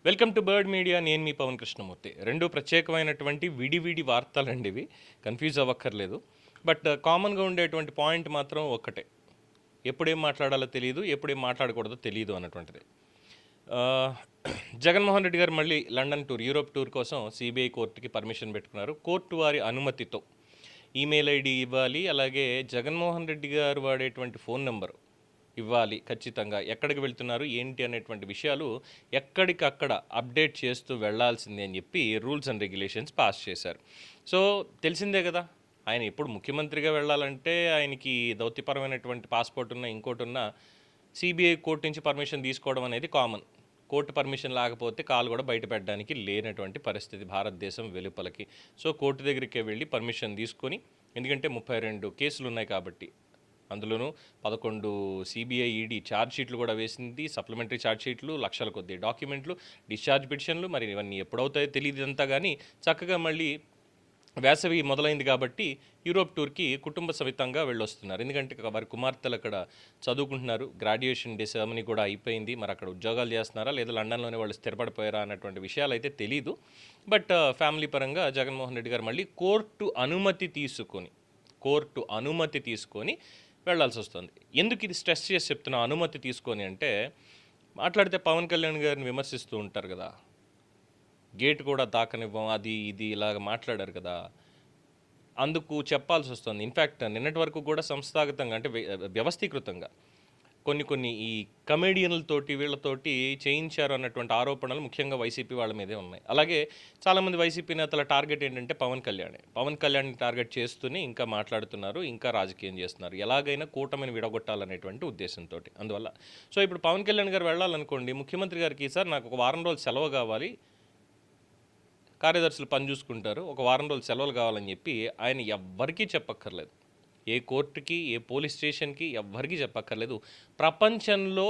Welcome to bird media. నేను మీ పవన్ కృష్ణమూర్తి. రెండు ప్రత్యేకమైనటువంటి విడివిడి వార్తలండి ఇవి, కన్ఫ్యూజ్ అవ్వక్కర్లేదు. బట్ కామన్గా ఉండేటువంటి పాయింట్ మాత్రం ఒక్కటే, ఎప్పుడేం మాట్లాడాలో తెలియదు, ఎప్పుడేం మాట్లాడకూడదో తెలియదు అన్నటువంటిది. ఆ, జగన్మోహన్ రెడ్డి గారు మళ్ళీ లండన్ టూర్, యూరోప్ టూర్ కోసం సిబిఐ కోర్టుకి పర్మిషన్ పెట్టుకున్నారు. కోర్టు వారి అనుమతితో ఈమెయిల్ ఐడి ఇవ్వాలి, అలాగే జగన్మోహన్ రెడ్డి గారు వాడేటువంటి ఫోన్ నెంబరు ఇవ్వాలి ఖచ్చితంగా. ఎక్కడికి వెళ్తున్నారు ఏంటి అనేటువంటి విషయాలు ఎక్కడికక్కడ అప్డేట్ చేస్తూ వెళ్లాల్సిందే అని చెప్పి రూల్స్ అండ్ రెగ్యులేషన్స్ పాస్ చేశారు. సో తెలిసిందే కదా, ఆయన ఎప్పుడు ముఖ్యమంత్రిగా వెళ్ళాలంటే ఆయనకి దౌత్యపరమైనటువంటి పాస్పోర్ట్ ఉన్న ఇంకోటి ఉన్న సిబిఐ కోర్టు నుంచి పర్మిషన్ తీసుకోవడం అనేది కామన్. కోర్టు పర్మిషన్ లేకపోతే కాలు కూడా బయట పెట్టడానికి లేనటువంటి పరిస్థితి భారతదేశం వెలుపలకి. సో కోర్టు దగ్గరికే వెళ్ళి పర్మిషన్ తీసుకొని, ఎందుకంటే 32 కేసులు ఉన్నాయి కాబట్టి, అందులోనూ 11 సిబిఐ ఈడీ ఛార్జ్ షీట్లు కూడా వేసింది, సప్లిమెంటరీ ఛార్జ్ షీట్లు, లక్షల కొద్ది డాక్యుమెంట్లు, డిశ్చార్జ్ పిటిషన్లు, మరి ఇవన్నీ ఎప్పుడవుతాయో తెలియదు అంతా. కానీ చక్కగా మళ్ళీ వేసవి మొదలైంది కాబట్టి యూరోప్ టూర్కి కుటుంబ సమితంగా వెళ్ళొస్తున్నారు. ఎందుకంటే వారి కుమార్తెలు అక్కడ చదువుకుంటున్నారు, గ్రాడ్యుయేషన్ డే సెరమనీ కూడా అయిపోయింది. మరి అక్కడ ఉద్యోగాలు చేస్తున్నారా లేదా లండన్లోనే వాళ్ళు స్థిరపడిపోయారా అన్నటువంటి విషయాలు అయితే తెలీదు. బట్ ఫ్యామిలీ పరంగా జగన్మోహన్ రెడ్డి గారు మళ్ళీ కోర్టు అనుమతి తీసుకొని వెళ్లాల్సి వస్తుంది. ఎందుకు ఇది స్ట్రెస్ చేసి చెప్తున్నా అనుమతి తీసుకొని అంటే, మాట్లాడితే పవన్ కళ్యాణ్ గారిని విమర్శిస్తూ ఉంటారు కదా, గేట్ కూడా తాకనివ్వం అది ఇది ఇలాగ మాట్లాడారు కదా, అందుకు చెప్పాల్సి వస్తుంది. ఇన్ఫ్యాక్ట్ నిన్నటి వరకు కూడా సంస్థాగతంగా అంటే వ్యవస్థీకృతంగా కొన్ని ఈ కమేడియన్లతోటి వీళ్ళతోటి చేయించారు అన్నటువంటి ఆరోపణలు ముఖ్యంగా వైసీపీ వాళ్ళ మీదే ఉన్నాయి. అలాగే చాలామంది వైసీపీ నేతల టార్గెట్ ఏంటంటే పవన్ కళ్యాణ్ టార్గెట్ చేస్తూనే ఇంకా మాట్లాడుతున్నారు, ఇంకా రాజకీయం చేస్తున్నారు, ఎలాగైనా కూటమిని విడగొట్టాలనేటువంటి ఉద్దేశంతో. అందువల్ల సో ఇప్పుడు పవన్ కళ్యాణ్ గారు వెళ్ళాలనుకోండి, ముఖ్యమంత్రి గారికి సార్ నాకు ఒక వారం రోజులు సెలవు కావాలి, కార్యదర్శులు పని చూసుకుంటారు, ఒక వారం రోజులు సెలవులు కావాలని చెప్పి ఆయన ఎవ్వరికీ చెప్పక్కర్లేదు. ఏ కోర్టుకి, ఏ పోలీస్ స్టేషన్కి ఎవ్వరికీ చెప్పక్కర్లేదు. ప్రపంచంలో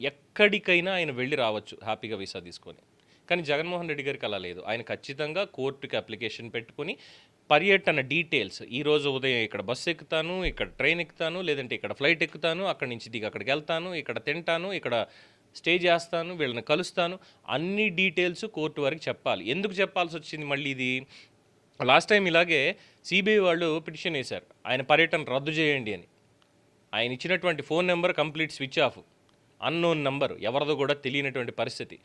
ఎక్కడికైనా ఆయన వెళ్ళి రావచ్చు హ్యాపీగా వీసా తీసుకొని. కానీ జగన్మోహన్ రెడ్డి గారికి అలా లేదు. ఆయన ఖచ్చితంగా కోర్టుకి అప్లికేషన్ పెట్టుకుని పర్యటన డీటెయిల్స్, ఈరోజు ఉదయం ఇక్కడ బస్సు ఎక్కుతాను, ఇక్కడ ట్రైన్ ఎక్కుతాను, లేదంటే ఇక్కడ ఫ్లైట్ ఎక్కుతాను, అక్కడి నుంచి దిగి అక్కడికి వెళ్తాను, ఇక్కడ తింటాను, ఇక్కడ స్టే చేస్తాను, వీళ్ళని కలుస్తాను, అన్ని డీటెయిల్స్ కోర్టు వారికి చెప్పాలి. ఎందుకు చెప్పాల్సి వచ్చింది మళ్ళీ ఇది? లాస్ట్ టైం ఇలాగే సిబిఐ వాళ్ళు పిటిషన్ వేశారు, ఆయన పర్యటన రద్దు చేయండి అని. ఆయన ఇచ్చినటువంటి phone number complete switch off, unknown number, ఎవరిదో కూడా తెలియనటువంటి పరిస్థితి.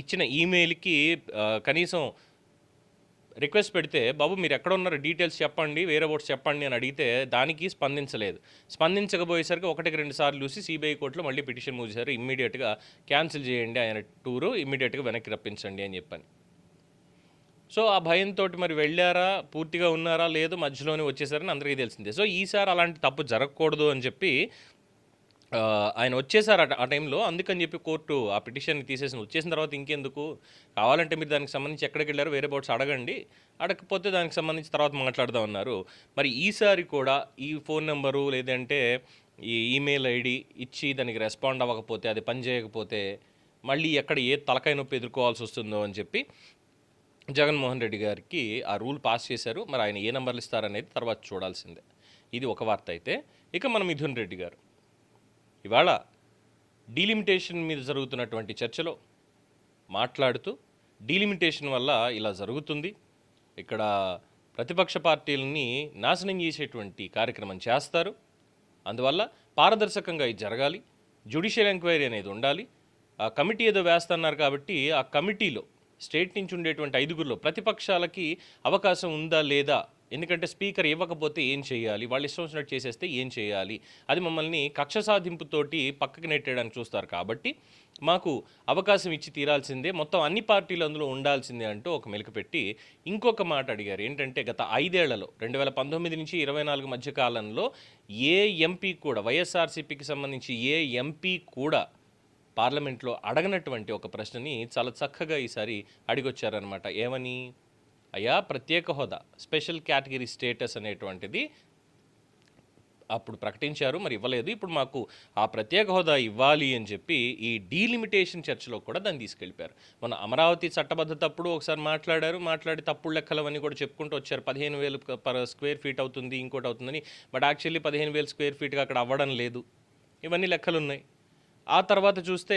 ఇచ్చిన ఈమెయిల్కి కనీసం రిక్వెస్ట్ పెడితే, బాబు మీరు ఎక్కడ ఉన్నారో డీటెయిల్స్ చెప్పండి, వేరే ఓట్స్ చెప్పండి అని అడిగితే దానికి స్పందించకపోయేసరికి 1-2 సార్లు చూసి సిబిఐ కోర్టులో మళ్ళీ పిటిషన్ మూవ్ చేశారు, ఇమ్మీడియట్గా క్యాన్సిల్ చేయండి ఆయన టూరు, ఇమ్మీడియట్గా వెనక్కి రప్పించండి అని చెప్పని. సో ఆ భయంతో మరి వెళ్ళారా, పూర్తిగా ఉన్నారా లేదు, మధ్యలోనే వచ్చేసారని అందరికీ తెలిసిందే. సో ఈసారి అలాంటి తప్పు జరగకూడదు అని చెప్పి ఆయన వచ్చేసారు ఆ టైంలో. అందుకని చెప్పి కోర్టు ఆ పిటిషన్ని వచ్చేసిన తర్వాత ఇంకెందుకు, కావాలంటే మీరు దానికి సంబంధించి ఎక్కడికి వెళ్ళారో వేరే బోర్డ్స్ అడగండి, అడగకపోతే దానికి సంబంధించి తర్వాత మాట్లాడదాం అన్నారు. మరి ఈసారి కూడా ఈ ఫోన్ నెంబరు లేదంటే ఈ ఈమెయిల్ ఐడి ఇచ్చి దానికి రెస్పాండ్ అవ్వకపోతే, అది పని చేయకపోతే మళ్ళీ ఎక్కడ ఏ తలకాయ నొప్పి ఎదుర్కోవాల్సి వస్తుందో అని చెప్పి జగన్మోహన్ రెడ్డి గారికి ఆ రూల్ పాస్ చేశారు. మరి ఆయన ఏ నెంబర్లు ఇస్తారనేది తర్వాత చూడాల్సిందే. ఇది ఒక వార్త. అయితే ఇక మన మిథున్ రెడ్డి గారు ఇవాళ డీలిమిటేషన్ మీద జరుగుతున్నటువంటి చర్చలో మాట్లాడుతూ, డీలిమిటేషన్ వల్ల ఇలా జరుగుతుంది, ఇక్కడ ప్రతిపక్ష పార్టీలని నాశనం చేసేటువంటి కార్యక్రమం చేస్తారు, అందువల్ల పారదర్శకంగా ఇది జరగాలి, జ్యుడిషియల్ ఎంక్వైరీ అనేది ఉండాలి, ఆ కమిటీ ఏదో వేస్తున్నారు కాబట్టి ఆ కమిటీలో స్టేట్ నుంచి ఉండేటువంటి 5గురిలో ప్రతిపక్షాలకి అవకాశం ఉందా లేదా, ఎందుకంటే స్పీకర్ ఇవ్వకపోతే ఏం చేయాలి, వాళ్ళు ఇష్టం వచ్చినట్టు చేసేస్తే ఏం చేయాలి, అది మమ్మల్ని కక్ష సాధింపుతోటి పక్కకి నెట్టేయడానికి చూస్తారు కాబట్టి మాకు అవకాశం ఇచ్చి తీరాల్సిందే, మొత్తం అన్ని పార్టీలు అందులో ఉండాల్సిందే అంటూ ఒక మెలిక పెట్టి ఇంకొక మాట అడిగారు. ఏంటంటే గత 5 ఏళ్లలో 2019 నుంచి 24 మధ్య కాలంలో ఏ ఎంపీ కూడా, వైఎస్ఆర్సీపీకి సంబంధించి ఏ ఎంపీ కూడా పార్లమెంట్లో అడగనటువంటి ఒక ప్రశ్నని చాలా చక్కగా ఈసారి అడిగొచ్చారనమాట. ఏమని? అయ్యా ప్రత్యేక హోదా, స్పెషల్ కేటగిరీ స్టేటస్ అనేటువంటిది అప్పుడు ప్రకటించారు, మరి ఇవ్వలేదు, ఇప్పుడు మాకు ఆ ప్రత్యేక హోదా ఇవ్వాలి అని చెప్పి ఈ డీలిమిటేషన్ చర్చలో కూడా దాన్ని తీసుకెళ్ళిపోయారు. మన అమరావతి చట్టబద్ధత అప్పుడు ఒకసారి మాట్లాడి తప్పుడు లెక్కలవన్నీ కూడా చెప్పుకుంటూ వచ్చారు. 15,000 per square feet అవుతుంది, ఇంకోటి అవుతుందని. బట్ యాక్చువల్లీ 15,000 square feetగా అక్కడ అవ్వడం లేదు, ఇవన్నీ లెక్కలు ఉన్నాయి. ఆ తర్వాత చూస్తే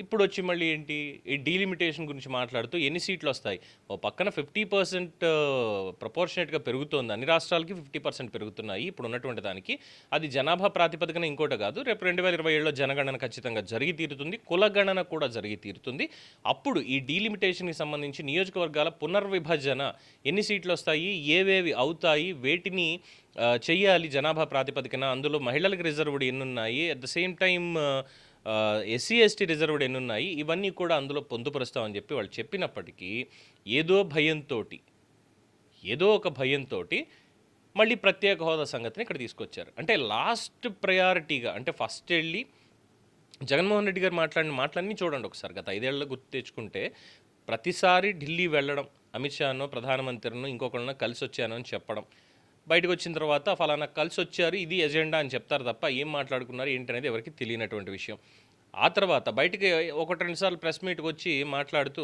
ఇప్పుడు వచ్చి మళ్ళీ ఏంటి ఈ డీలిమిటేషన్ గురించి మాట్లాడుతూ ఎన్ని సీట్లు వస్తాయి, ఓ పక్కన 50% ప్రపోర్షనేట్గా పెరుగుతోంది, అన్ని రాష్ట్రాలకి 50% పెరుగుతున్నాయి ఇప్పుడు ఉన్నటువంటి దానికి. అది జనాభా ప్రాతిపదికన ఇంకోటి కాదు, రేపు 2027లో జనగణన ఖచ్చితంగా జరిగి తీరుతుంది, కులగణన కూడా జరిగి తీరుతుంది. అప్పుడు ఈ డీలిమిటేషన్కి సంబంధించి నియోజకవర్గాల పునర్విభజన ఎన్ని సీట్లు వస్తాయి, ఏవేవి అవుతాయి, వేటిని చెయ్యాలి జనాభా ప్రాతిపదికన, అందులో మహిళలకు రిజర్వ్డ్ ఎన్నున్నాయి, at the same time SC ST reserved ఎన్నున్నాయి, ఇవన్నీ కూడా అందులో పొందుపరుస్తామని చెప్పి వాళ్ళు చెప్పినప్పటికీ ఏదో ఒక భయంతో మళ్ళీ ప్రత్యేక హోదా సంగతిని ఇక్కడ తీసుకొచ్చారు. అంటే లాస్ట్ ప్రయారిటీగా, అంటే ఫస్ట్ వెళ్ళి జగన్మోహన్ రెడ్డి గారు మాట్లాడిన మాటలన్నీ చూడండి ఒకసారి. గత 5 ఏళ్లలో గుర్తు తెచ్చుకుంటే ప్రతిసారి ఢిల్లీ వెళ్ళడం, అమిత్ షానో ప్రధానమంత్రినో ఇంకొకరినో కలిసి వచ్చాను అని చెప్పడం, బయటకు వచ్చిన తర్వాత ఫలానా కలిసి వచ్చారు ఇది ఎజెండా అని చెప్తారు తప్ప ఏం మాట్లాడుకున్నారు ఏంటి అనేది ఎవరికి తెలియనటువంటి విషయం. ఆ తర్వాత బయటికి 1-2 సార్లు ప్రెస్ మీట్కి వచ్చి మాట్లాడుతూ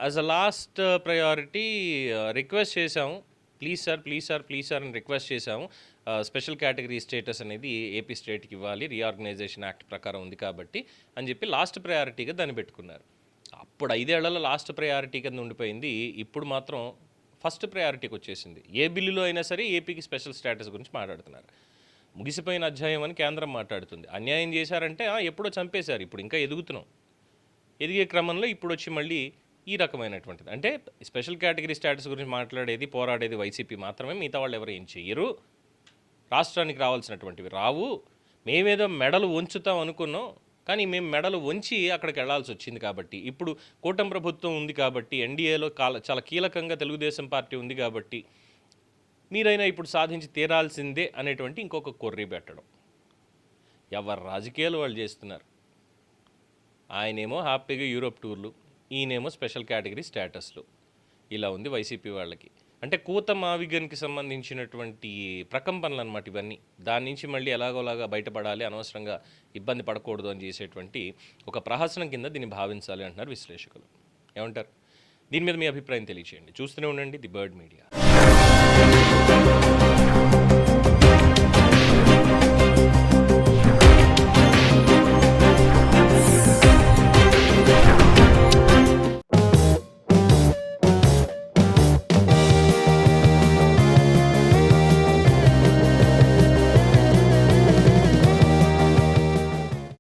as a last priority request చేశాము, ప్లీజ్ సార్ అని రిక్వెస్ట్ చేశాము, స్పెషల్ కేటగిరీ స్టేటస్ అనేది ఏపీ స్టేట్కి ఇవ్వాలి, రీఆర్గనైజేషన్ యాక్ట్ ప్రకారం ఉంది కాబట్టి అని చెప్పి లాస్ట్ ప్రయారిటీగా దాన్ని పెట్టుకున్నారు. అప్పుడు 5 ఏళ్లలో లాస్ట్ ప్రయారిటీ కింద ఉండిపోయింది, ఇప్పుడు మాత్రం ఫస్ట్ ప్రయారిటీకి వచ్చేసింది. ఏ బిల్లులో అయినా సరే ఏపీకి స్పెషల్ స్టేటస్ గురించి మాట్లాడుతున్నారు. ముగిసిపోయిన అధ్యాయం అని కేంద్రం మాట్లాడుతుంది. అన్యాయం చేశారంటే ఎప్పుడో చంపేశారు, ఇప్పుడు ఇంకా ఎదుగుతున్నాం. ఎదిగే క్రమంలో ఇప్పుడు వచ్చి మళ్ళీ ఈ రకమైనటువంటిది, అంటే స్పెషల్ కేటగిరీ స్టేటస్ గురించి మాట్లాడేది పోరాడేది వైసీపీ మాత్రమే, మిగతా వాళ్ళు ఎవరు ఏం చెయ్యరు, రాష్ట్రానికి రావాల్సినటువంటివి రావు, మేమేదో మెడలు వంచుతాం అనుకున్నాం కానీ మేము మెడలు వంచి అక్కడికి వెళ్లాల్సి వచ్చింది. కాబట్టి ఇప్పుడు కూటమి ప్రభుత్వం ఉంది కాబట్టి, ఎన్డీఏలో చాలా కీలకంగా తెలుగుదేశం పార్టీ ఉంది కాబట్టి మీరైనా ఇప్పుడు సాధించి తీరాల్సిందే అనేటువంటి ఇంకొక కొర్రీ పెట్టడం. ఎవరు రాజకీయాలు వాళ్ళు చేస్తున్నారు. ఆయనేమో హ్యాపీగా యూరోప్ టూర్లు, ఈయనేమో స్పెషల్ కేటగిరీ స్టేటస్లు. ఇలా ఉంది వైసీపీ వాళ్ళకి. అంటే కూత మావిగన్కి సంబంధించినటువంటి ప్రకంపనలు అనమాట ఇవన్నీ. దాని నుంచి మళ్ళీ ఎలాగోలాగా బయటపడాలి, అనవసరంగా ఇబ్బంది పడకూడదు అని చేసేటువంటి ఒక ప్రహసనం కింద దీన్ని భావించాలి అంటున్నారు విశ్లేషకులు. ఏమంటారు? దీని మీద మీ అభిప్రాయం తెలియచేయండి. చూస్తూనే ఉండండి ది బర్డ్ మీడియా.